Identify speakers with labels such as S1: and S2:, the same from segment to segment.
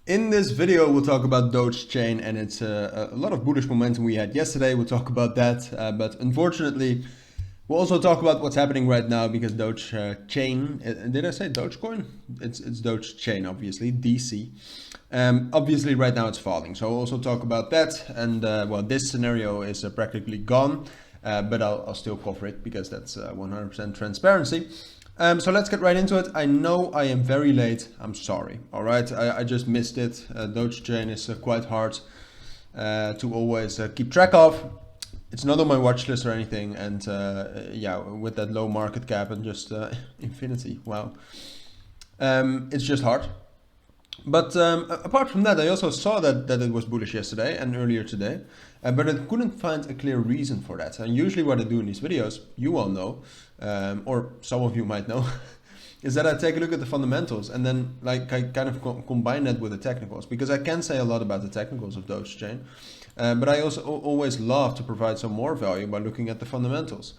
S1: In this video, we'll talk about Dogechain, and it's a lot of bullish momentum we had yesterday. We'll talk about that, but unfortunately, we'll also talk about what's happening right now because Dogechain, did I say Dogecoin? It's Dogechain, obviously, DC. Obviously, right now it's falling. So we'll also talk about that, and well, this scenario is practically gone, but I'll still cover it because that's 100% transparency. So let's get right into it. I know I am very late. I'm sorry. All right, I just missed it. Dogechain is quite hard to always keep track of. It's not on my watch list or anything. And yeah, with that low market cap and just infinity, wow, it's just hard. But apart from that, I also saw that it was bullish yesterday and earlier today, but I couldn't find a clear reason for that. And usually what I do in these videos, you all know, or some of you might know, is that I take a look at the fundamentals and then like I kind of combine that with the technicals, because I can say a lot about the technicals of Dogechain, but I also always love to provide some more value by looking at the fundamentals.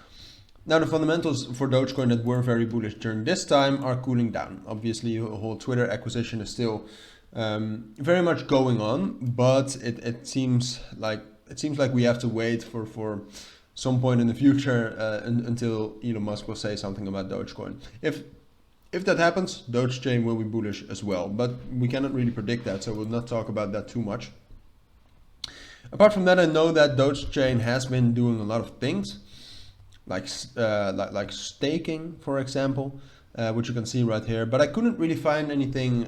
S1: Now, the fundamentals for Dogecoin that were very bullish during this time are cooling down. Obviously, the whole Twitter acquisition is still very much going on, but it seems like we have to wait for some point in the future until Elon Musk will say something about Dogecoin. If that happens, Dogechain will be bullish as well, but we cannot really predict that, so we'll not talk about that too much. Apart from that, I know that Dogechain has been doing a lot of things, like staking, for example, which you can see right here. But I couldn't really find anything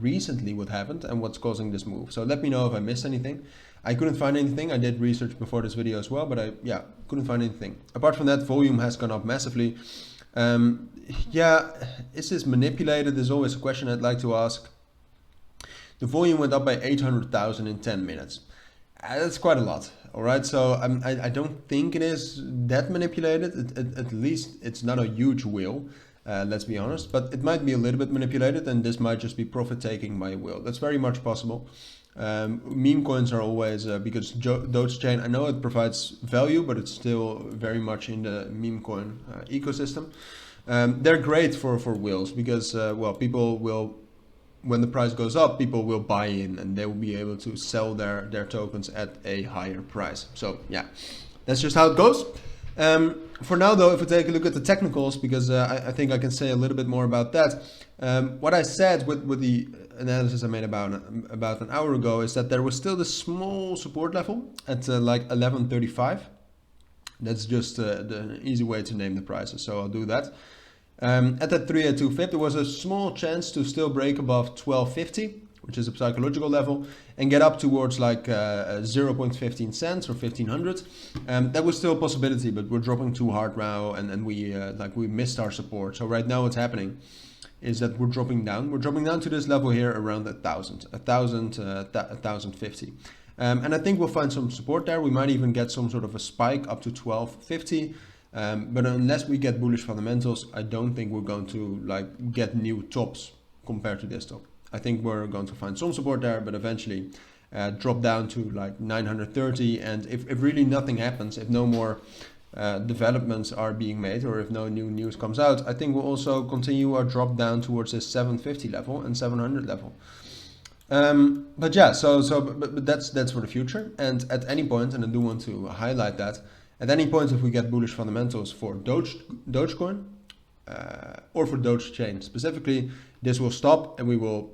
S1: recently what happened and what's causing this move. So let me know if I missed anything. I couldn't find anything. I did research before this video as well, but I couldn't find anything. Apart from that, volume has gone up massively. Yeah, is this manipulated? There's always a question I'd like to ask. The volume went up by 800,000 in 10 minutes. That's quite a lot. All right, so I don't think it is that manipulated. At least it's not a huge wheel, let's be honest, but it might be a little bit manipulated, and this might just be profit taking by a wheel. That's very much possible. Meme coins are always, because Dogechain, I know it provides value, but it's still very much in the meme coin ecosystem. They're great for whales because, well, people will, when the price goes up, people will buy in and they will be able to sell their tokens at a higher price. So yeah, that's just how it goes. For now though, if we take a look at the technicals, because I think I can say a little bit more about that. What I said with the analysis I made about an hour ago is that there was still this small support level at like 1135. That's just the easy way to name the prices, so I'll do that. At that 382 fib, there was a small chance to still break above 1250, which is a psychological level, and get up towards like 0.15 cents or 1500. That was still a possibility, but we're dropping too hard now, and we missed our support. So right now what's happening is that we're dropping down. We're dropping down to this level here around 1050. And I think we'll find some support there. We might even get some sort of a spike up to 1250. But unless we get bullish fundamentals, I don't think we're going to like get new tops compared to this top. I think we're going to find some support there, but eventually drop down to like 930. And if really nothing happens, if no more developments are being made, or if no new news comes out, I think we'll also continue our drop down towards this 750 level and 700 level. But yeah, but that's for the future. And at any point, and I do want to highlight that, at any point, if we get bullish fundamentals for Dogecoin or for Dogechain specifically, this will stop and we will,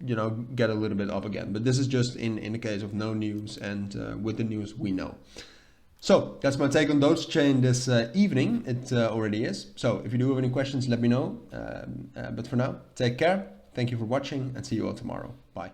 S1: get a little bit up again. But this is just in the case of no news and with the news we know. So that's my take on Dogechain this evening. It already is. So if you do have any questions, let me know. But for now, take care. Thank you for watching and see you all tomorrow. Bye.